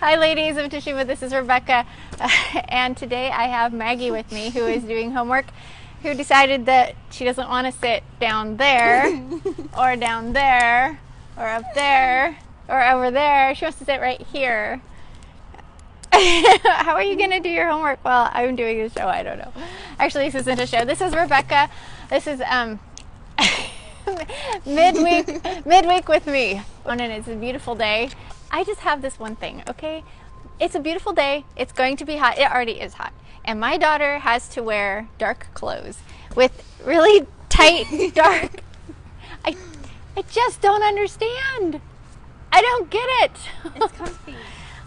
Hi ladies of Teshuvah, this is Rebekah, and today I have Maggie with me who is doing homework, who decided that she doesn't want to sit down there, or down there, or up there, or over there. She wants to sit right here. How are you going to do your homework while I'm doing a show? I don't know. Actually, this isn't a show. This is Rebekah. This is midweek with me. And it's a beautiful day. I just have this one thing, okay? It's a beautiful day. It's going to be hot. It already is hot. And my daughter has to wear dark clothes with really tight, dark. I just don't understand. I don't get it. It's comfy.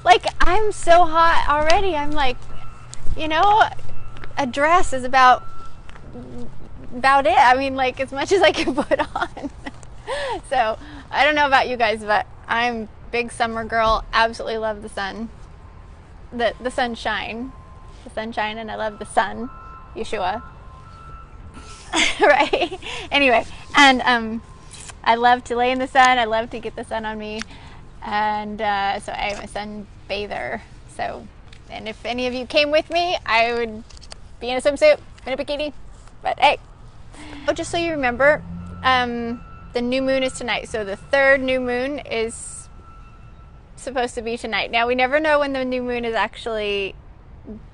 Like, I'm so hot already. I'm like, you know, a dress is about it. I mean, like, as much as I can put on. So, I don't know about you guys, but I'm big summer girl. Absolutely love the sun. The sunshine. The sunshine, and I love the sun. Yahshua. Right? Anyway, and I love to lay in the sun. I love to get the sun on me. And so I'm a sun bather. So, and if any of you came with me, I would be in a swimsuit, in a bikini. But hey. Oh, just so you remember, the new moon is tonight. So the third new moon is supposed to be tonight. Now, we never know when the new moon is actually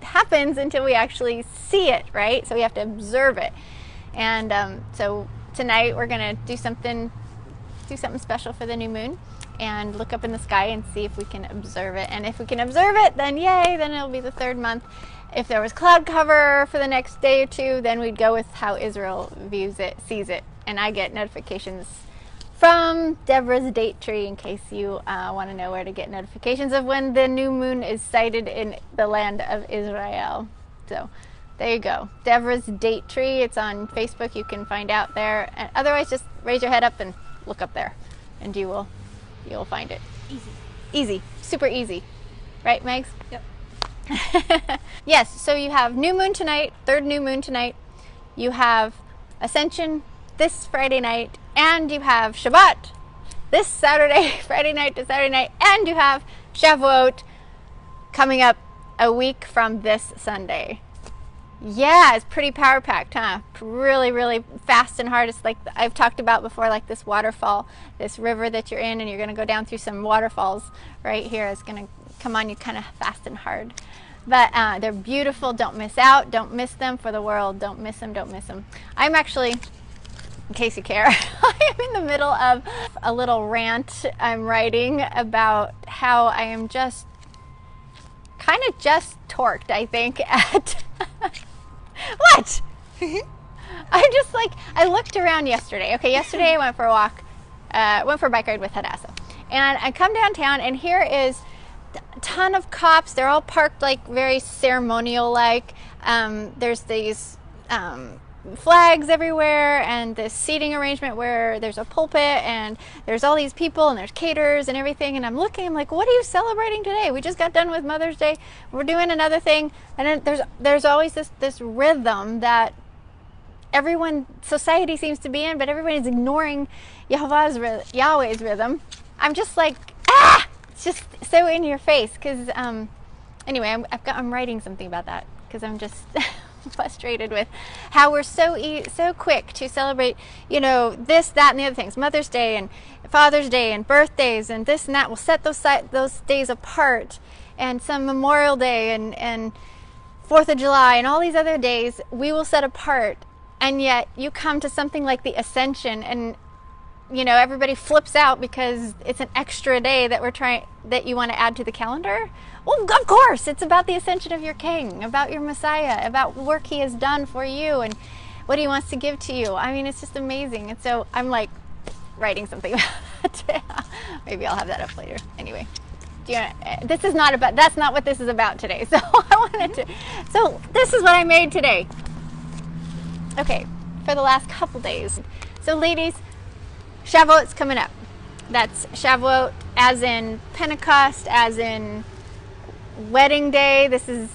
happens until we actually see it, right? So we have to observe it. And so tonight we're gonna do something special for the new moon and look up in the sky and see if we can observe it. And if we can observe it, then yay, then it'll be the third month. If there was cloud cover for the next day or two, then we'd go with how Israel sees it. And I get notifications from Deborah's date tree in case you want to know where to get notifications of when the new moon is sighted in the land of Israel. So there you go. Deborah's date tree. It's on Facebook. You can find out there. And otherwise, just raise your head up and look up there, and you'll find it. Easy. Super easy. Right, Megs? Yep. Yes, so you have new moon tonight, third new moon tonight. You have Ascension this Friday night, and you have Shabbat this Saturday, Friday night to Saturday night, and you have Shavuot coming up a week from this Sunday. Yeah, it's pretty power-packed, huh? Really, really fast and hard. It's like I've talked about before, like this waterfall, this river that you're in, and you're going to go down through some waterfalls right here. It's going to come on you kind of fast and hard. But they're beautiful. Don't miss out. Don't miss them for the world. Don't miss them. Don't miss them. I'm actually, in case you care, I'm in the middle of a little rant I'm writing about how I am just kind of just torqued, I think, at what? I'm just like, I looked around yesterday. Okay, yesterday I went for a walk, went for a bike ride with Hadassah. And I come downtown, and here is a ton of cops. They're all parked like very ceremonial like. There's these flags everywhere, and this seating arrangement where there's a pulpit, and there's all these people, and there's caterers and everything. And I'm looking, I'm like, what are you celebrating today? We just got done with Mother's Day. We're doing another thing. And then there's always this rhythm that society seems to be in, but everyone is ignoring Yahweh's rhythm. I'm just like, it's just so in your face. Because anyway, I'm writing something about that because I'm just frustrated with how we're so quick to celebrate, you know, this, that, and the other things. Mother's Day and Father's Day and birthdays and this and that. We'll set those days apart, and some Memorial Day and 4th of July and all these other days we will set apart. And yet you come to something like the Ascension, and you know, everybody flips out because it's an extra day that you want to add to the calendar. Well, of course, it's about the ascension of your King, about your Messiah, about work He has done for you and what He wants to give to you. I mean, it's just amazing. And so I'm writing something about that. Maybe I'll have that up later. Anyway, that's not what this is about today. So so this is what I made today. Okay, for the last couple days. So ladies, Shavuot's coming up. That's Shavuot as in Pentecost, as in wedding day. This is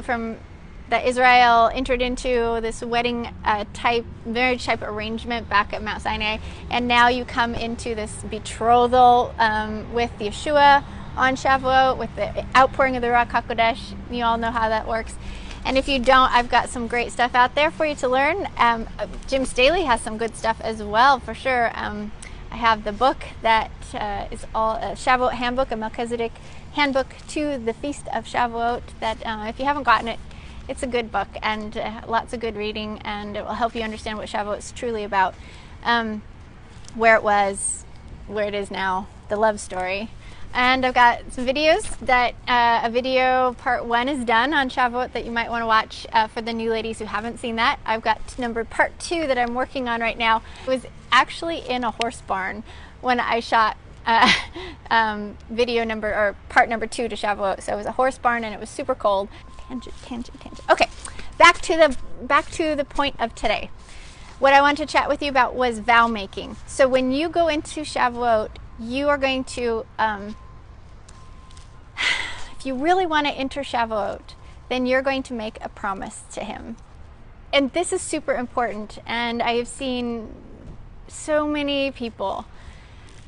from that Israel entered into this wedding marriage type arrangement back at Mount Sinai. And now you come into this betrothal with Yahshua, on Shavuot with the outpouring of the Ruach HaKodesh. You all know how that works. And if you don't, I've got some great stuff out there for you to learn. Jim Staley has some good stuff as well, for sure. I have the book that is all a Shavuot handbook, a Melchizedek handbook to the Feast of Shavuot, that if you haven't gotten it, it's a good book and lots of good reading, and it will help you understand what Shavuot is truly about, where it was, where it is now, the love story. And I've got some videos that, a video part 1 is done on Shavuot that you might want to watch for the new ladies who haven't seen that. I've got part 2 that I'm working on right now. I was actually in a horse barn when I shot part number 2 to Shavuot. So it was a horse barn and it was super cold. Tangent. Okay, back to the point of today. What I want to chat with you about was vow making. So when you go into Shavuot, you are going to, if you really want to enter Shavuot, then you're going to make a promise to him. And this is super important. And I have seen so many people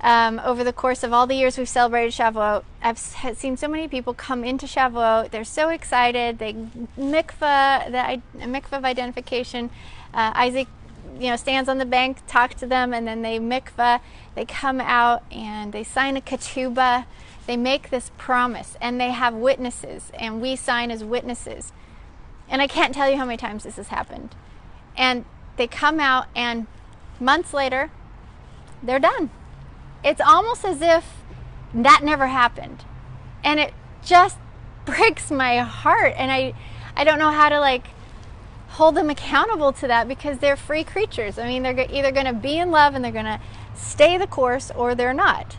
over the course of all the years we've celebrated Shavuot. I've seen so many people come into Shavuot. They're so excited. They mikvah of identification. Isaac, stands on the bank, talks to them, and then they mikvah. They come out and they sign a ketubah. They make this promise, and they have witnesses, and we sign as witnesses. And I can't tell you how many times this has happened. And they come out, and months later, they're done. It's almost as if that never happened. And it just breaks my heart. And I don't know how to hold them accountable to that, because they're free creatures. I mean, they're either going to be in love and they're going to stay the course, or they're not.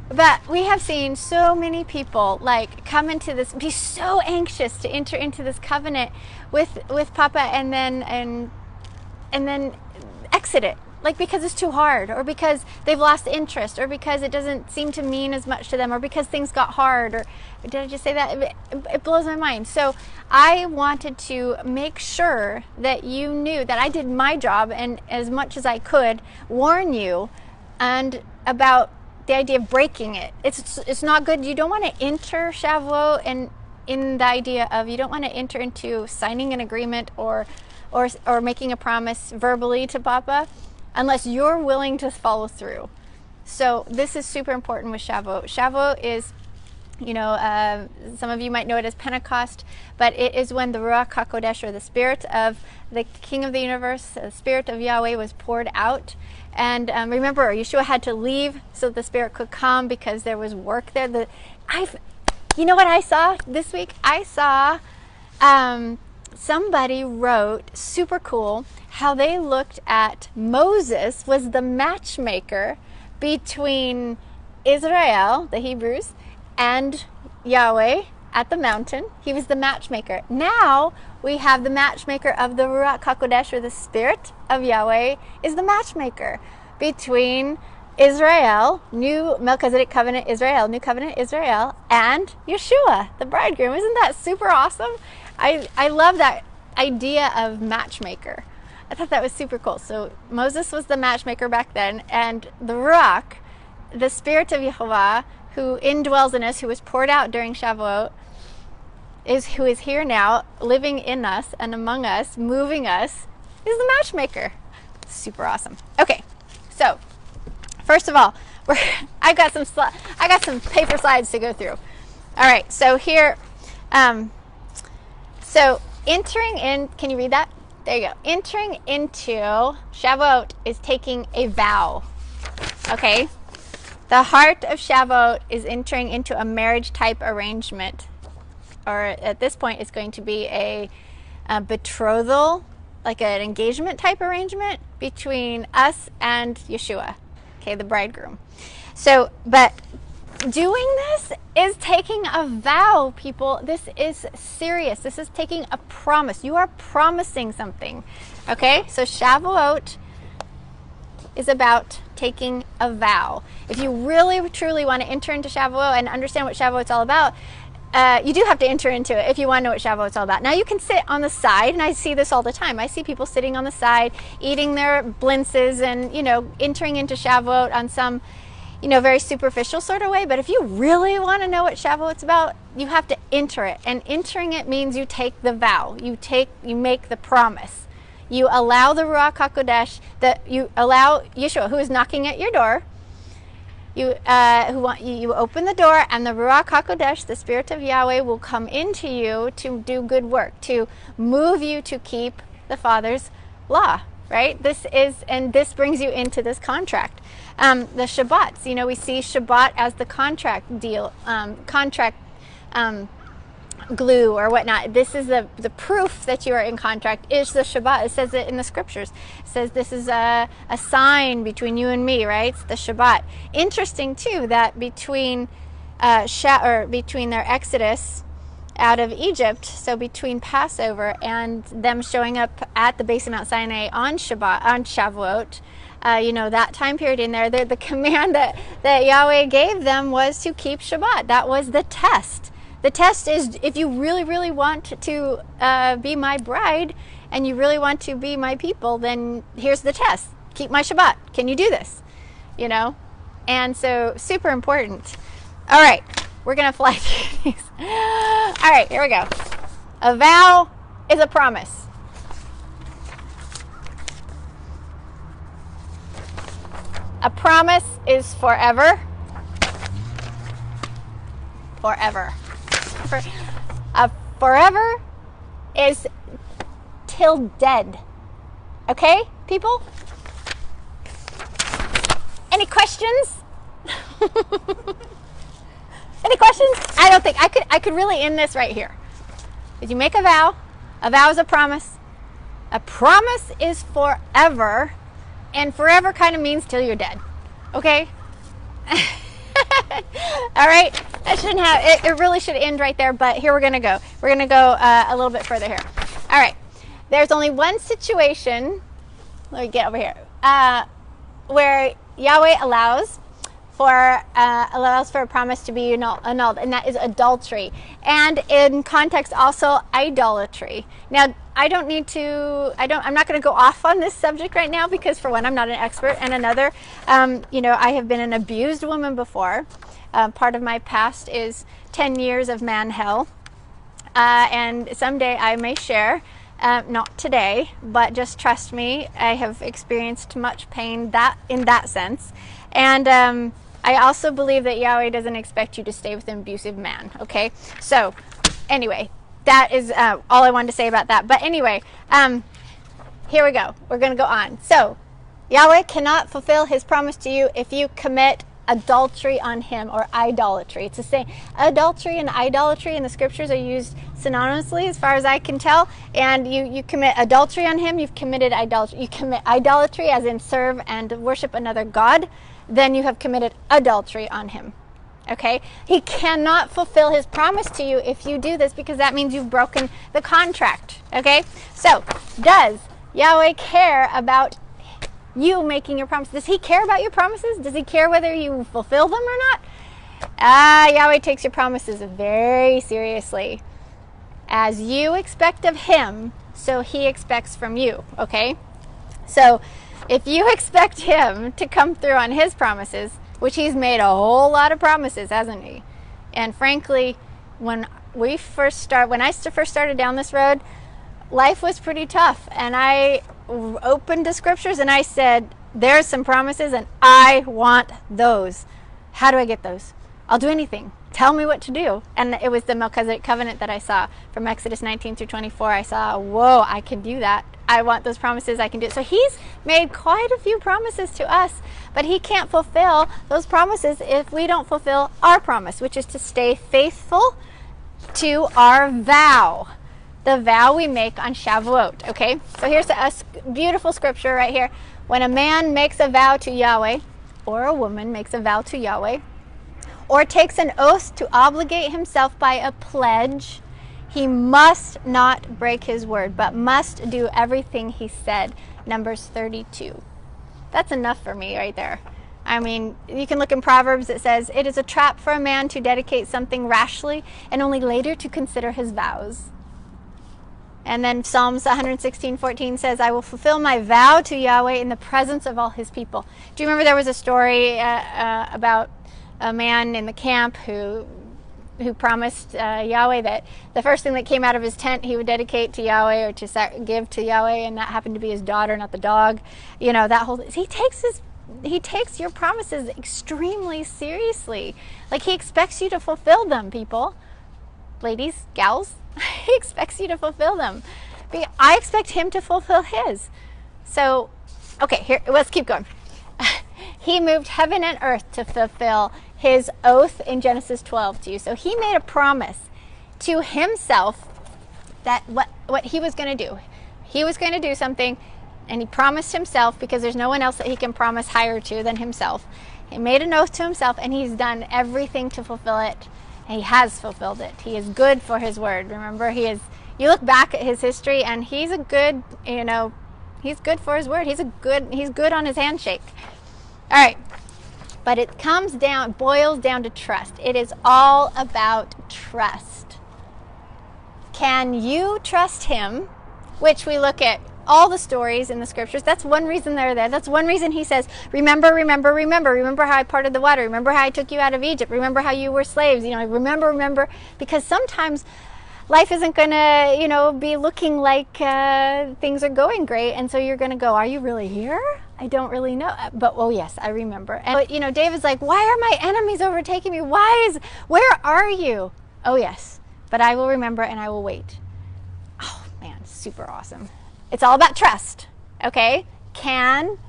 But we have seen so many people come into this, be so anxious to enter into this covenant with Papa, and then exit it. Because it's too hard, or because they've lost interest, or because it doesn't seem to mean as much to them, or because things got hard, or did I just say that? It blows my mind. So I wanted to make sure that you knew that I did my job, and as much as I could, warn you and about the idea of breaking it. It's not good. You don't want to enter Shavuot and in the idea of, you don't want to enter into signing an agreement or making a promise verbally to Papa, unless you're willing to follow through. So this is super important with Shavuot. Shavuot is, some of you might know it as Pentecost, but it is when the Ruach HaKodesh, or the Spirit of the King of the Universe, the Spirit of Yahweh, was poured out. And remember, Yahshua had to leave so the Spirit could come, because there was work there. You know what I saw this week? I saw somebody wrote, super cool, how they looked at Moses was the matchmaker between Israel, the Hebrews, and Yahweh at the mountain. He was the matchmaker. Now we have the matchmaker of the Ruach HaKodesh, or the Spirit of Yahweh, is the matchmaker between Israel, new Melchizedek covenant Israel, new covenant Israel, and Yahshua, the bridegroom. Isn't that super awesome? I love that idea of matchmaker. I thought that was super cool. So Moses was the matchmaker back then, and the Ruach, the Spirit of Yehovah, who indwells in us, who was poured out during Shavuot, who is here now, living in us and among us, moving us, is the matchmaker. Super awesome. Okay, so first of all, I got some paper slides to go through. All right, so here, so entering in, can you read that? There you go. Entering into Shavuot is taking a vow. Okay? The heart of Shavuot is entering into a marriage type arrangement. Or at this point, it's going to be a betrothal, like an engagement type arrangement between us and Yahshua. Okay, the bridegroom. So, but doing this is taking a vow, people. This is serious. This is taking a promise. You are promising something. Okay? So Shavuot is about taking a vow. If you really, truly want to enter into Shavuot and understand what Shavuot's all about, you do have to enter into it if you want to know what Shavuot's all about. Now, you can sit on the side, and I see this all the time. I see people sitting on the side, eating their blintzes and, entering into Shavuot on some, very superficial sort of way. But if you really want to know what Shavuot's about, you have to enter it. And entering it means you take the vow. You make the promise. You allow the Ruach HaKodesh, you allow Yahshua, who is knocking at your door. You open the door, and the Ruach HaKodesh, the Spirit of Yahweh, will come into you to do good work, to move you to keep the Father's law, right? This brings you into this contract. The Shabbats, we see Shabbat as the contract deal, glue or whatnot. This is the proof that you are in contract is the Shabbat. It says it in the scriptures. It says this is a sign between you and me, right? It's the Shabbat. Interesting too that between their exodus out of Egypt, so between Passover and them showing up at the base of Mount Sinai on Shavuot, that time period in there, the command that Yahweh gave them was to keep Shabbat. That was the test. The test is, if you really, really want to be my bride and you really want to be my people, then here's the test. Keep my Shabbat. Can you do this? And so super important. All right, we're going to fly through these. All right, here we go. A vow is a promise. A promise is forever. Forever. Forever is till dead. Okay, people? Any questions? Any questions? I don't think I could really end this right here. Did you make a vow? A vow is a promise. A promise is forever, and forever kind of means till you're dead. Okay? All right, that shouldn't have it really should end right there, but here we're gonna go a little bit further here. All right, there's only one situation, let me get over here, where Yahweh allows for a promise to be annulled, and that is adultery, and in context also idolatry. Now I'm not going to go off on this subject right now because, for one, I'm not an expert, and another, I have been an abused woman before. Part of my past is 10 years of man hell, and someday I may share. Not today, but just trust me, I have experienced much pain in that sense, and I also believe that Yahweh doesn't expect you to stay with an abusive man. Okay, so anyway. That is all I wanted to say about that. But anyway, here we go. We're going to go on. So, Yahweh cannot fulfill his promise to you if you commit adultery on him, or idolatry. It's the same. Adultery and idolatry in the scriptures are used synonymously as far as I can tell. And you commit adultery on him, you've committed idolatry. You commit idolatry as in serve and worship another god, then you have committed adultery on him. Okay, he cannot fulfill his promise to you if you do this, because that means you've broken the contract. Okay, so does Yahweh care about you making your promises? Does he care about your promises? Does he care whether you fulfill them or not? Yahweh takes your promises very seriously. As you expect of him, so he expects from you. Okay, so if you expect him to come through on his promises, which he's made a whole lot of promises, hasn't he? And frankly, when I first started down this road, life was pretty tough. And I opened the scriptures and I said, there's some promises and I want those. How do I get those? I'll do anything. Tell me what to do. And it was the Melchizedek covenant that I saw from Exodus 19 through 24. I saw, whoa, I can do that. I want those promises. I can do it. So he's made quite a few promises to us, but he can't fulfill those promises if we don't fulfill our promise, which is to stay faithful to our vow, the vow we make on Shavuot. Okay, so here's a beautiful scripture right here. When a man makes a vow to Yahweh, or a woman makes a vow to Yahweh, or takes an oath to obligate himself by a pledge, he must not break his word, but must do everything he said. Numbers 32. That's enough for me right there. I mean, you can look in Proverbs, it says, it is a trap for a man to dedicate something rashly and only later to consider his vows. And then Psalms 116:14 says, I will fulfill my vow to Yahweh in the presence of all his people. Do you remember there was a story about a man in the camp who promised Yahweh that the first thing that came out of his tent he would dedicate to Yahweh or to give to Yahweh, and that happened to be his daughter, not the dog. You know, that whole, he takes your promises extremely seriously. Like, he expects you to fulfill them, people. Ladies, gals, he expects you to fulfill them. I expect him to fulfill his. So, okay, here, let's keep going. He moved heaven and earth to fulfill his oath in Genesis 12 to you. So he made a promise to himself that what he was going to do. He was going to do something, and he promised himself, because there's no one else that he can promise higher to than himself. He made an oath to himself, and he's done everything to fulfill it. And he has fulfilled it. He is good for his word. Remember, you look back at his history, and he's a good, he's good for his word. He's good on his handshake. All right. But it boils down to trust. It is all about trust. Can you trust him? Which we look at all the stories in the scriptures. That's one reason they're there. That's one reason he says, remember, remember, remember. Remember how I parted the water. Remember how I took you out of Egypt. Remember how you were slaves. Remember, remember. Because sometimes life isn't going to, be looking like things are going great. And so you're going to go, are you really here? I don't really know. But, oh yes, I remember. And, David's like, why are my enemies overtaking me? Where are you? Oh yes, but I will remember and I will wait. Oh man, super awesome. It's all about trust, okay? Can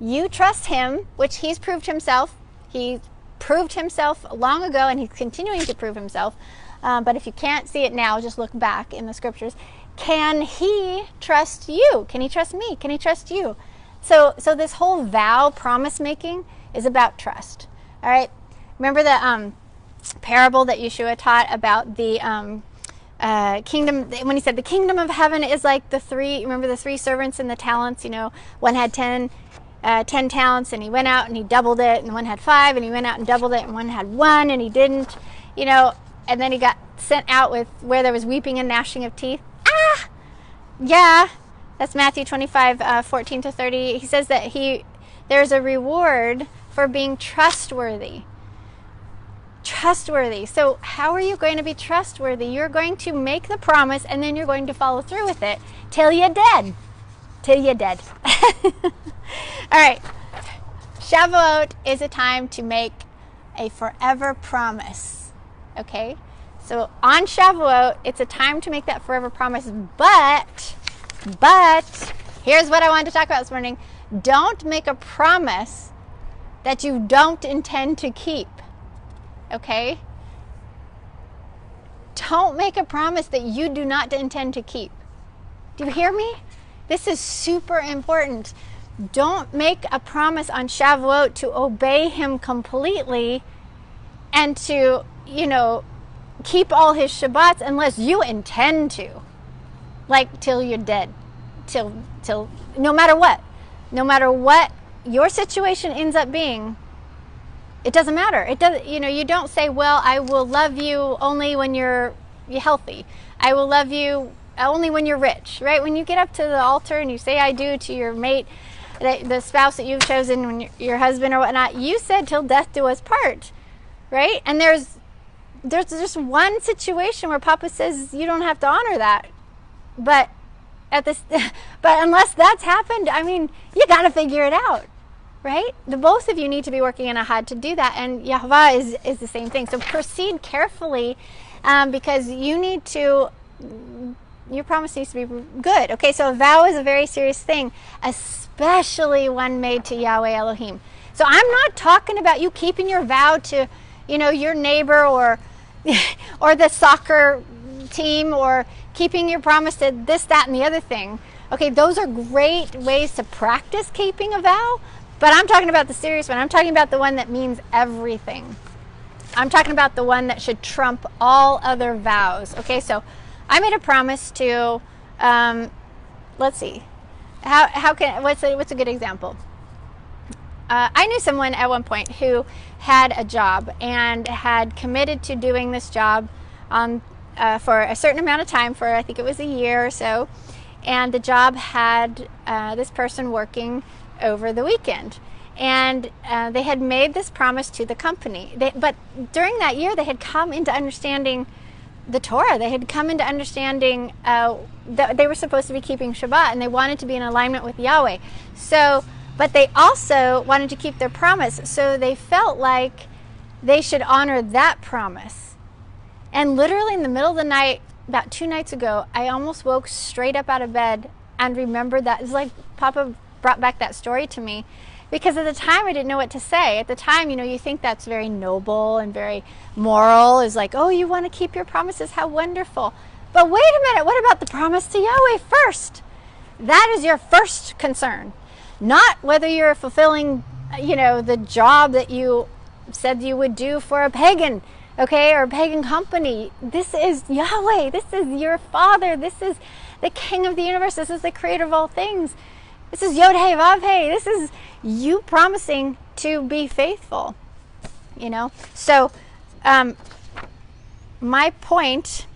you trust him, which he's proved himself. He proved himself long ago, and he's continuing to prove himself. But if you can't see it now, just look back in the scriptures. Can he trust you? Can he trust me? Can he trust you? So this whole vow promise making is about trust. All right. Remember the parable that Yahshua taught about the kingdom, when he said the kingdom of heaven is like the three servants and the talents. One had 10 talents, and he went out and he doubled it, and one had 5, and he went out and doubled it, and one had 1 and he didn't. And then he got sent out with where there was weeping and gnashing of teeth. Yeah. That's Matthew 25:14-30. He says that there's a reward for being trustworthy. Trustworthy. So how are you going to be trustworthy? You're going to make the promise, and then you're going to follow through with it till you're dead. Till you're dead. All right. Shavuot is a time to make a forever promise. Okay? So on Shavuot, it's a time to make that forever promise, but here's what I wanted to talk about this morning. Don't make a promise that you don't intend to keep. Okay? Don't make a promise that you do not intend to keep. Do you hear me? This is super important. Don't make a promise on Shavuot to obey him completely and to, keep all his Shabbats unless you intend to. Like till you're dead. Till no matter what your situation ends up being, it doesn't matter. It doesn't, you don't say, well, I will love you only when you're healthy. I will love you only when you're rich, right? When you get up to the altar and you say I do to your mate, the spouse that you've chosen, when your husband or whatnot, you said till death do us part, right? And there's just one situation where Papa says you don't have to honor that. But unless that's happened, you got to figure it out, right? The both of you need to be working in Ahad to do that, and Yahweh is the same thing. So proceed carefully, because your promise needs to be good. Okay, so a vow is a very serious thing, especially one made to Yahweh Elohim. So I'm not talking about you keeping your vow to, your neighbor or the soccer team, or keeping your promise to this, that, and the other thing. Okay, those are great ways to practice keeping a vow, but I'm talking about the serious one. I'm talking about the one that means everything. I'm talking about the one that should trump all other vows. Okay, so I made a promise to, let's see, what's a good example? I knew someone at one point who had a job and had committed to doing this job on for a certain amount of time, for I think it was a year or so, and the job had this person working over the weekend. And they had made this promise to the company. But during that year, they had come into understanding the Torah. They had come into understanding that they were supposed to be keeping Shabbat, and they wanted to be in alignment with Yahweh. So, but they also wanted to keep their promise. So they felt like they should honor that promise. And literally in the middle of the night, about 2 nights ago, I almost woke straight up out of bed and remembered that. It's like Papa brought back that story to me. Because at the time, I didn't know what to say. At the time, you think that's very noble and very moral. It's like, oh, you want to keep your promises? How wonderful. But wait a minute, what about the promise to Yahweh first? That is your first concern. Not whether you're fulfilling, the job that you said you would do for a pagan, okay, or a pagan company. This is Yahweh. This is your Father. This is the King of the universe. This is the Creator of all things. This is Yod-Heh, Vav-Heh. This is you promising to be faithful, So my point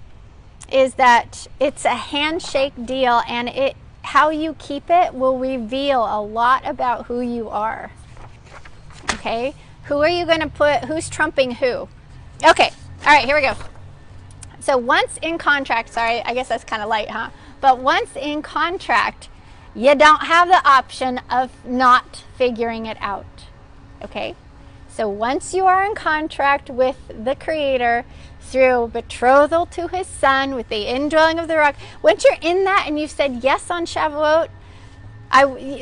is that it's a handshake deal, and how you keep it will reveal a lot about who you are. Okay? Who are you going to put? Who's trumping who? Okay. All right, here we go. So once in contract, sorry, I guess that's kind of light, huh? But once in contract, you don't have the option of not figuring it out, okay? So once you are in contract with the Creator through betrothal to His Son, with the indwelling of the Ruach, once you're in that and you've said yes on Shavuot,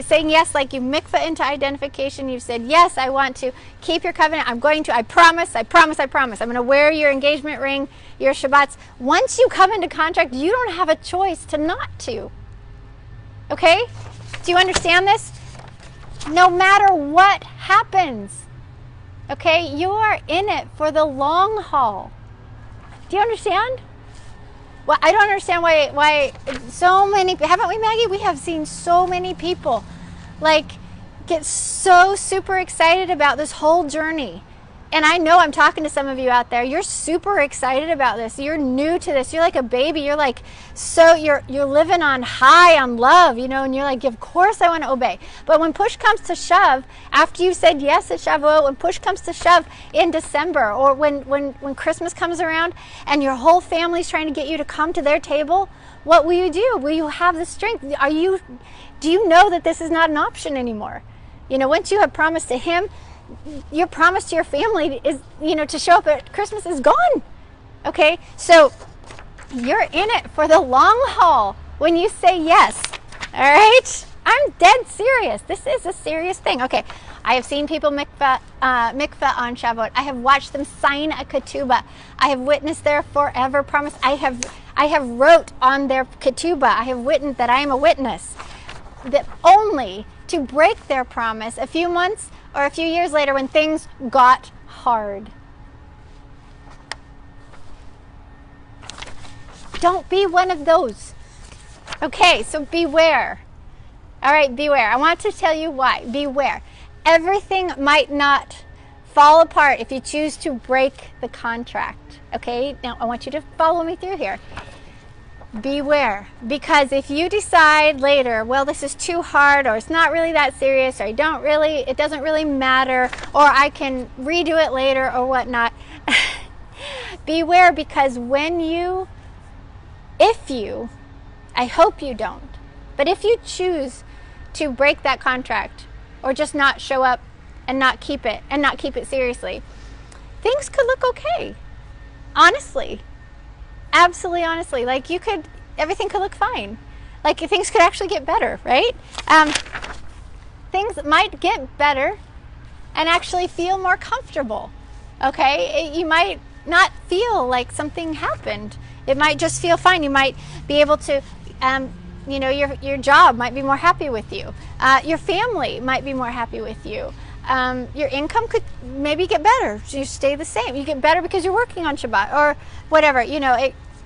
saying yes, like you mikvah into identification, you've said, yes, I want to keep your covenant, I promise, I'm going to wear your engagement ring, your Shabbats. Once you come into contract, you don't have a choice to not to. Okay? Do you understand this? No matter what happens, okay, you are in it for the long haul. Do you understand? Well, I don't understand why so many, haven't we, Maggie? We have seen so many people get so super excited about this whole journey. And I know I'm talking to some of you out there. You're super excited about this. You're new to this. You're like a baby. You're like, you're living on high on love, and you're like, of course I want to obey. But when push comes to shove, after you said yes at Shavuot, when push comes to shove in December, or when Christmas comes around and your whole family's trying to get you to come to their table, what will you do? Will you have the strength? Do you know that this is not an option anymore? Once you have promised to Him, your promise to your family is, to show up at Christmas is gone. Okay? So you're in it for the long haul when you say yes. All right? I'm dead serious. This is a serious thing. Okay. I have seen people mikvah on Shavuot. I have watched them sign a ketubah. I have witnessed their forever promise. I have wrote on their ketubah. I have witnessed that I am a witness. That only to break their promise a few months or a few years later when things got hard. Don't be one of those. Okay, so beware. All right, beware. I want to tell you why. Beware. Everything might not fall apart if you choose to break the contract. Okay, now I want you to follow me through here. Beware, because if you decide later, well, this is too hard, or it's not really that serious, or it doesn't really matter, or I can redo it later, or whatnot, beware, because I hope you don't, but if you choose to break that contract, or just not show up and not keep it seriously, things could look okay. Honestly. Absolutely honestly. Everything could look fine. Things could actually get better, right? Things might get better and actually feel more comfortable. Okay? You might not feel like something happened. It might just feel fine. You might be able to, your job might be more happy with you. Your family might be more happy with you. Your income could maybe get better. You stay the same. You get better because you're working on Shabbat or whatever.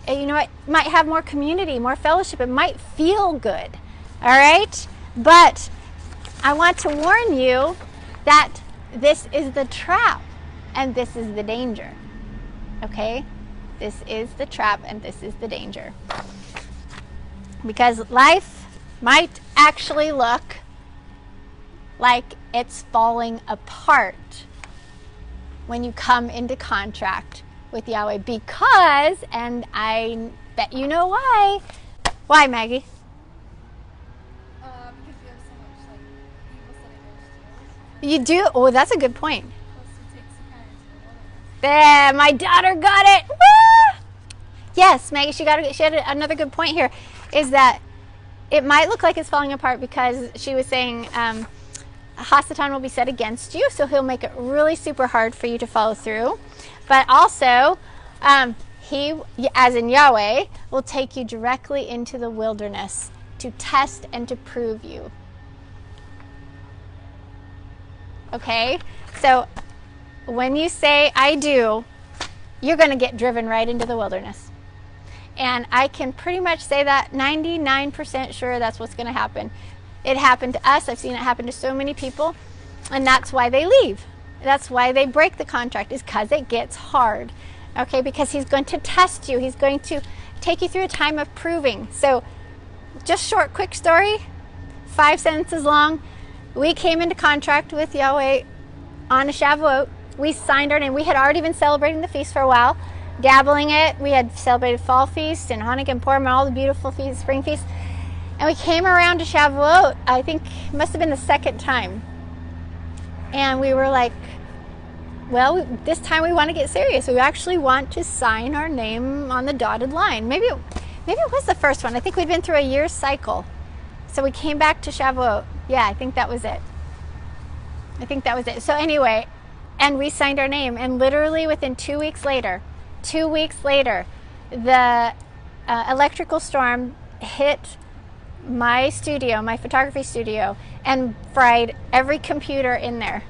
It might have more community, more fellowship. It might feel good. All right? But I want to warn you that this is the trap and this is the danger. Okay? This is the trap, and this is the danger. Because life might actually look like it's falling apart when you come into contract with Yahweh. Because, and I bet you know why. Why, Maggie? Because you have so much like evil setting against you. You do? Oh, that's a good point. Plus, it takes you kind of into the wilderness. There, my daughter got it. Woo! Yes, Maggie, she had another good point here, is that it might look like it's falling apart because she was saying Hasatan will be set against you, so he'll make it really super hard for you to follow through. But also, he, as in Yahweh, will take you directly into the wilderness to test and to prove you. Okay? So when you say, I do, you're going to get driven right into the wilderness. And I can pretty much say that 99% sure that's what's going to happen. It happened to us. I've seen it happen to so many people. And that's why they leave. That's why they break the contract, is because it gets hard. Okay, because he's going to test you. He's going to take you through a time of proving. So just short, quick story, 5 sentences long. We came into contract with Yahweh on a Shavuot. We signed our name. We had already been celebrating the feast for a while, dabbling it. We had celebrated Fall Feast and Hanukkah and Purim and all the beautiful feasts, spring feasts. And we came around to Shavuot, I think it must have been the second time. And we were like, well, this time we want to get serious. We actually want to sign our name on the dotted line. Maybe it was the first one. I think we'd been through a year's cycle. So we came back to Shavuot. Yeah, I think that was it. So anyway, and we signed our name. And literally within 2 weeks later, the electrical storm hit my studio, my photography studio, and fried every computer in there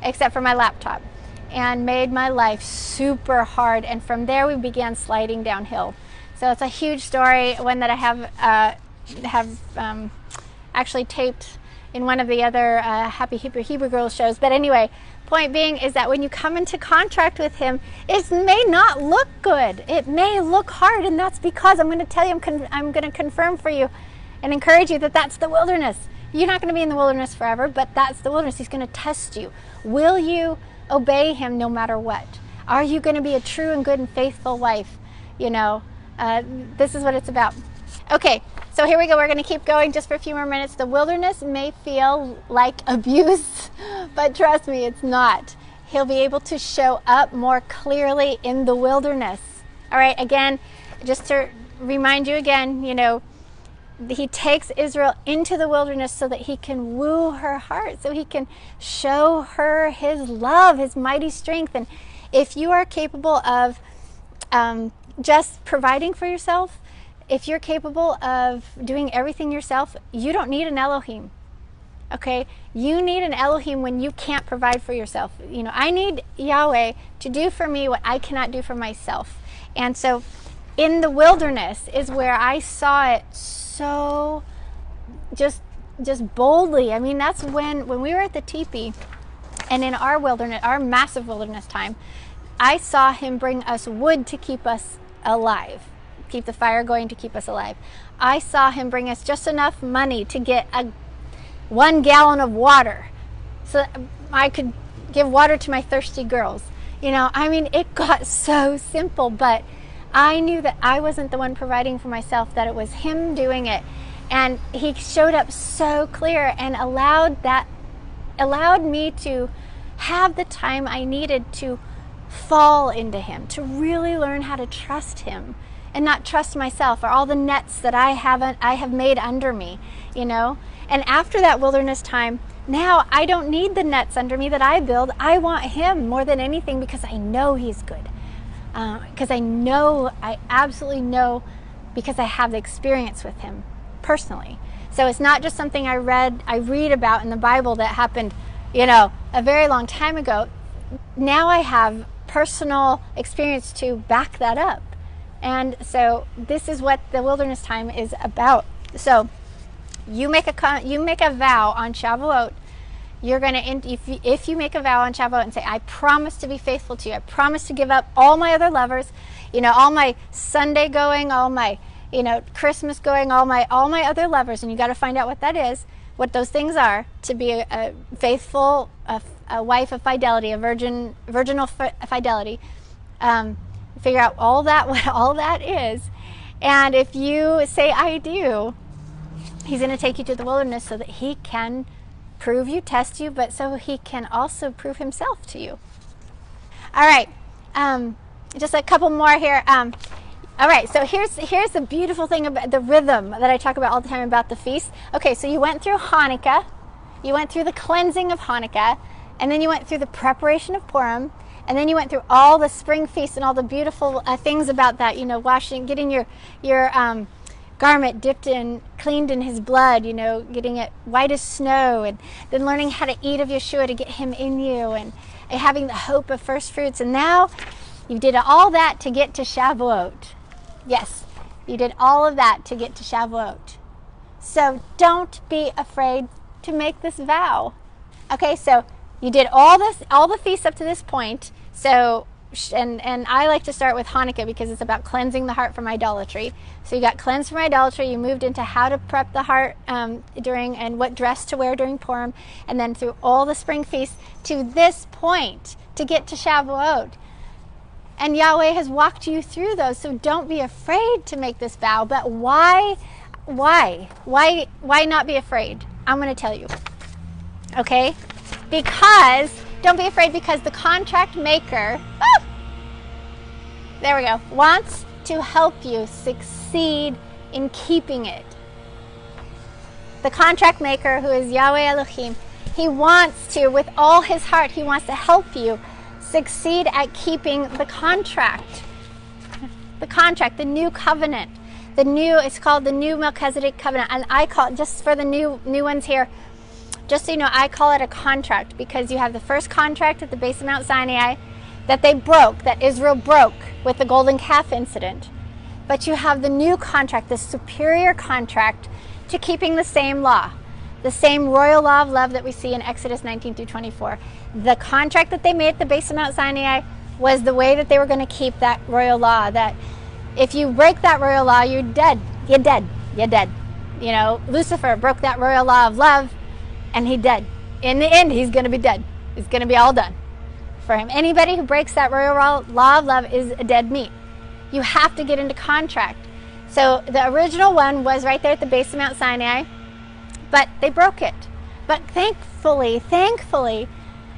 except for my laptop, and made my life super hard. And from there we began sliding downhill. So it's a huge story, one that I have actually taped in one of the other Happy Hebrew Girls shows. But anyway, point being is that when you come into contract with him, it may not look good. It may look hard, and that's because I'm going to tell you, I'm going to confirm for you and encourage you that that's the wilderness. You're not going to be in the wilderness forever, but that's the wilderness. He's going to test you. Will you obey him no matter what? Are you going to be a true and good and faithful wife? You know, this is what it's about. Okay, so here we go. We're going to keep going just for a few more minutes. The wilderness may feel like abuse, but trust me, it's not. He'll be able to show up more clearly in the wilderness. All right, again, just to remind you again, you know, he takes Israel into the wilderness so that he can woo her heart, so he can show her his love, his mighty strength. And if you are capable of just providing for yourself, if you're capable of doing everything yourself, you don't need an Elohim. Okay? You need an Elohim when you can't provide for yourself. You know, I need Yahweh to do for me what I cannot do for myself. And so in the wilderness is where I saw it so just boldly. I mean, that's when we were at the teepee, and in our wilderness, our massive wilderness time, I saw him bring us wood to keep us alive, keep the fire going to keep us alive. I saw him bring us just enough money to get 1 gallon of water so that I could give water to my thirsty girls. You know, I mean, it got so simple, but I knew that I wasn't the one providing for myself, that it was him doing it. And he showed up so clear and allowed me to have the time I needed to fall into him, to really learn how to trust him and not trust myself or all the nets that I have made under me, you know. And after that wilderness time, now I don't need the nets under me that I build. I want him more than anything, because I know he's good. Because I absolutely know, because I have the experience with him personally. So it's not just something I read about in the Bible that happened, you know, a very long time ago. Now I have personal experience to back that up. And so this is what the wilderness time is about. So you make a vow on Shavuot. you're going to, if you make a vow on Shavuot and say, I promise to be faithful to you, I promise to give up all my other lovers, all my Sunday going, all my, Christmas going, all my other lovers, and you got to find out what that is, what those things are, to be a faithful, a wife of fidelity, a virginal fidelity. Figure out all that, what all that is. And if you say, I do, he's going to take you to the wilderness so that he can prove you, test you, but so he can also prove himself to you. All right. Just a couple more here. All right, so here's the beautiful thing about the rhythm that I talk about all the time about the feast. Okay, so you went through Hanukkah, you went through the cleansing of Hanukkah, and then you went through the preparation of Purim, and then you went through all the spring feasts and all the beautiful things about that, washing, getting your garment cleaned in his blood, getting it white as snow, and then learning how to eat of Yahshua to get him in you, and having the hope of first fruits. And now you did all that to get to Shavuot. Yes, you did all of that to get to Shavuot. So don't be afraid to make this vow. Okay, so you did all the feasts up to this point. So, and I like to start with Hanukkah because it's about cleansing the heart from idolatry. So you got cleansed from idolatry, you moved into how to prep the heart and what dress to wear during Purim, and then through all the spring feasts to this point to get to Shavuot. And Yahweh has walked you through those, so don't be afraid to make this vow. But why not be afraid? I'm going to tell you. Okay? Don't be afraid because the contract maker, there we go, wants to help you succeed in keeping it. The contract maker, who is Yahweh Elohim, he wants to, with all his heart, he wants to help you succeed at keeping the contract. The contract, the new covenant. It's called the new Melchizedek covenant. And I call it, just for the new ones here, just so you know, I call it a contract because you have the first contract at the base of Mount Sinai that Israel broke with the golden calf incident. But you have the new contract, the superior contract to keeping the same law. The same royal law of love that we see in Exodus 19 through 24. The contract that they made at the base of Mount Sinai was the way that they were going to keep that royal law, that if you break that royal law, you're dead. You're dead. You're dead. Lucifer broke that royal law of love, and he's dead. In the end, he's going to be dead. It's going to be all done for him. Anybody who breaks that royal law of love is a dead meat. You have to get into contract. So the original one was right there at the base of Mount Sinai, but they broke it. But thankfully,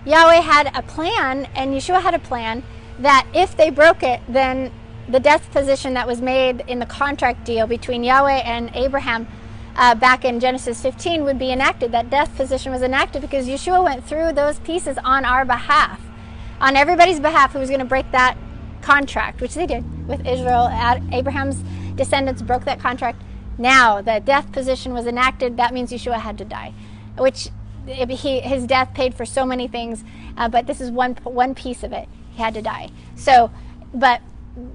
Yahweh had a plan, and Yahshua had a plan, that if they broke it, then the death position that was made in the contract deal between Yahweh and Abraham back in Genesis 15 would be enacted. That death position was enacted because Yahshua went through those pieces on our behalf, on everybody's behalf who was going to break that contract, which they did with Israel. Abraham's descendants broke that contract. Now the death position was enacted. That means Yahshua had to die, which his death paid for so many things, but this is one piece of it. He had to die. So, but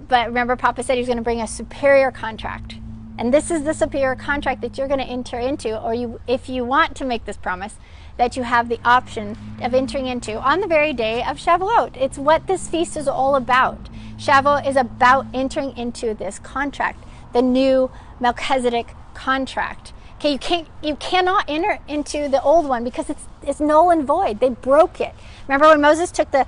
remember, Papa said he was going to bring a superior contract, and this is the superior contract that you're going to enter into, or if you want to make this promise, that you have the option of entering into on the very day of Shavuot. It's what this feast is all about. Shavuot is about entering into this contract, the new Melchizedek contract. Okay, you cannot enter into the old one because it's null and void. They broke it. Remember when Moses took the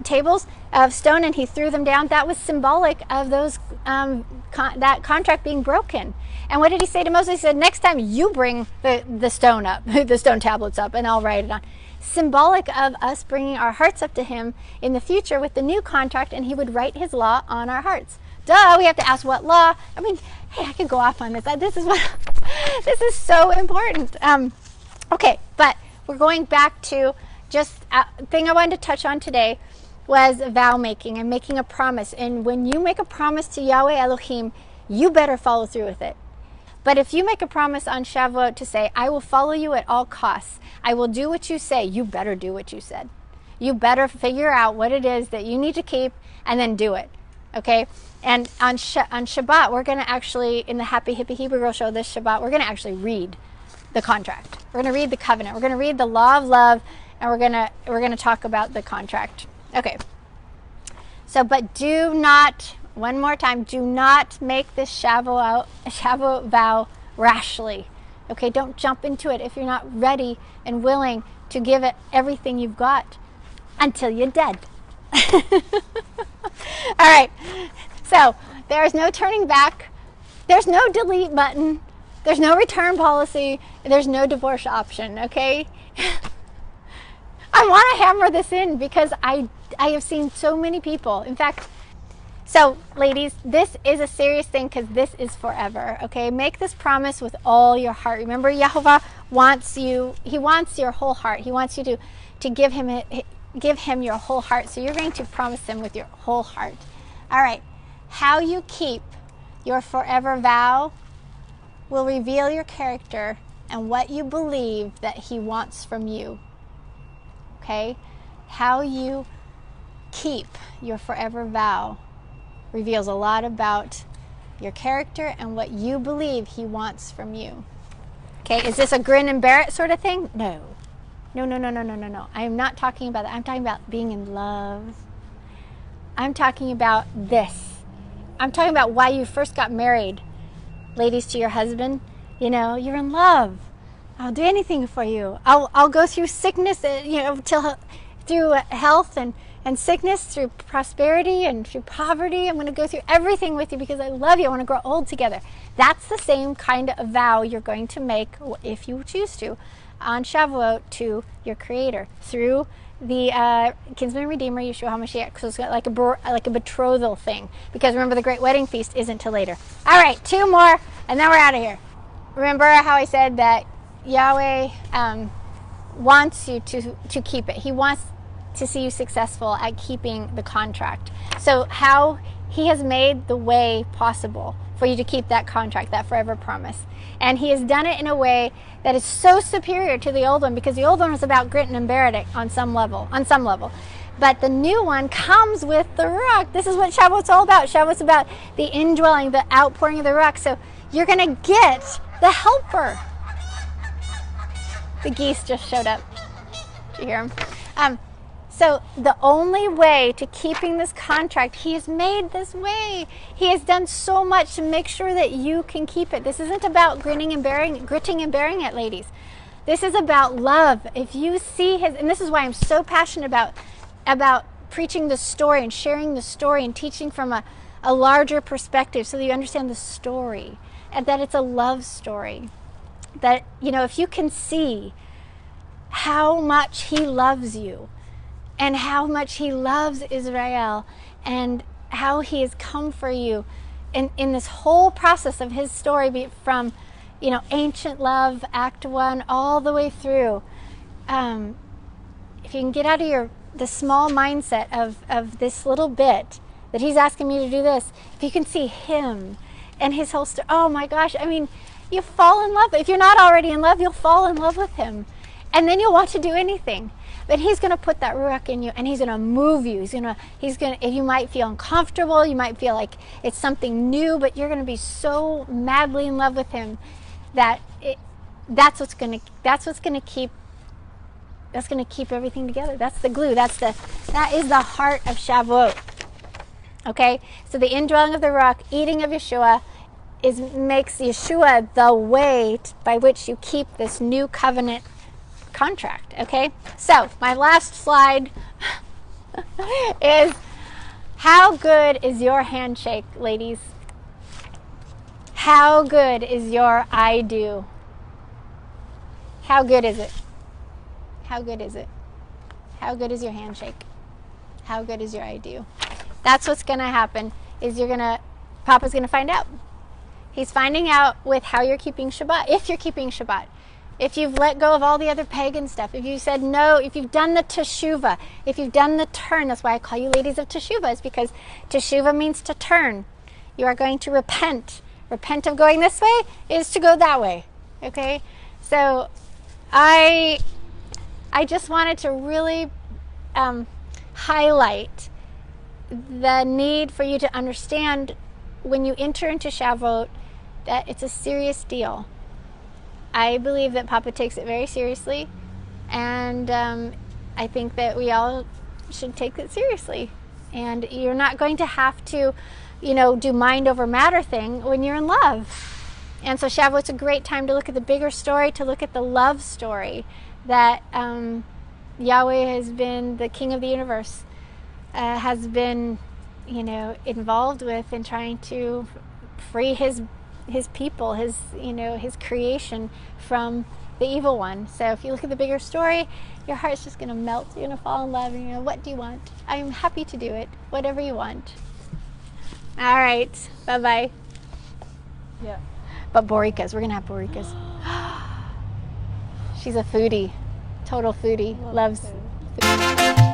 tables of stone and he threw them down? That was symbolic of those that contract being broken. And what did he say to Moses? He said, next time you bring the stone up, the stone tablets up, and I'll write it on. Symbolic of us bringing our hearts up to him in the future with the new contract, and he would write his law on our hearts. Duh, we have to ask what law. I mean, hey, I could go off on this. This is so important. Okay, but we're going back to just a thing I wanted to touch on today was vow making and making a promise. And when you make a promise to Yahweh Elohim, you better follow through with it. But if you make a promise on Shavuot to say, I will follow you at all costs, I will do what you say, you better do what you said. You better figure out what it is that you need to keep and then do it. Okay? And on Shabbat, we're going to actually, in the Happy Hippie Hebrew Girl show this Shabbat, we're going to actually read the contract. We're going to read the covenant. We're going to read the law of love, and we're going to talk about the contract. Okay. So, but do not, one more time, do not make this Shavuot vow rashly. Okay, don't jump into it if you're not ready and willing to give it everything you've got until you're dead. All right, so there's no turning back. There's no delete button. There's no return policy. There's no divorce option, okay? I want to hammer this in because I have seen so many people. In fact, so ladies, this is a serious thing because this is forever, okay? Make this promise with all your heart. Remember, Yahovah wants you, he wants your whole heart. He wants you to give him your whole heart. So you're going to promise him with your whole heart. All right, how you keep your forever vow will reveal your character and what you believe that he wants from you. Okay? How you keep your forever vow reveals a lot about your character and what you believe he wants from you. Okay? Is this a grin and bear it sort of thing? No. No, no, no, no, no, no, no. I am not talking about that. I'm talking about being in love. I'm talking about this. I'm talking about why you first got married, ladies, to your husband. You know, you're in love. I'll do anything for you. I'll go through sickness, through health and sickness, through prosperity and through poverty. I'm going to go through everything with you because I love you. I want to grow old together. That's the same kind of vow you're going to make, if you choose to, on Shavuot to your Creator through the kinsman redeemer Yahshua HaMashiach. So it's like a betrothal thing, because remember, the great wedding feast isn't till later. All right, 2 more and then we're out of here. Remember how I said that Yahweh wants you to keep it. He wants to see you successful at keeping the contract. So how he has made the way possible for you to keep that contract, that forever promise. And he has done it in a way that is so superior to the old one, because the old one was about grit and bear it on some level. But the new one comes with the Ruach. This is what Shavuot's all about. Shavuot's about the indwelling, the outpouring of the Ruach. So you're going to get the helper. The geese just showed up. Did you hear them? So the only way to keeping this contract, he has made this way. He has done so much to make sure that you can keep it. This isn't about gritting and bearing it, ladies. This is about love. If you see his, and this is why I'm so passionate about preaching the story and sharing the story and teaching from a larger perspective, so that you understand the story and that it's a love story. That, you know, if you can see how much he loves you, and how much he loves Israel, and how he has come for you in this whole process of his story, from, you know, ancient love, Act 1, all the way through. If you can get out of the small mindset of this little bit, that he's asking me to do this, if you can see him and his whole story, oh my gosh, I mean, you fall in love. If you're not already in love, you'll fall in love with him. And then you'll want to do anything. But he's going to put that Ruach in you, and he's going to move you. You might feel uncomfortable, you might feel like it's something new, but you're going to be so madly in love with him that that's what's going to keep everything together. That's the glue. That is the heart of Shavuot. Okay? So the indwelling of the Ruach, eating of Yeshua, makes Yeshua the way by which you keep this new covenant contract. Okay, so my last slide is, how good is your handshake, ladies? How good is your I do? How good is it? How good is it? How good is your handshake? How good is your I do? That's what's going to happen. Papa's going to find out. He's finding out with how you're keeping Shabbat, if you're keeping Shabbat. If you've let go of all the other pagan stuff, if you said no, if you've done the Teshuvah, if you've done the turn, that's why I call you ladies of Teshuvah, is because Teshuvah means to turn. You are going to repent. Repent of going this way is to go that way. Okay? So I just wanted to really highlight the need for you to understand, when you enter into Shavuot, that it's a serious deal. I believe that Papa takes it very seriously, and I think that we all should take it seriously. And you're not going to have to, do mind over matter thing when you're in love. And so Shavuot's a great time to look at the bigger story, to look at the love story that Yahweh has been, the King of the universe, has been, involved with in trying to free his people, his creation from the evil one. So if you look at the bigger story, your heart's just going to melt. You're going to fall in love, and what do you want? I'm happy to do it. Whatever you want. All right. Bye-bye. Yeah. But borikas. We're going to have borikas. She's a foodie. Total foodie. Loves food.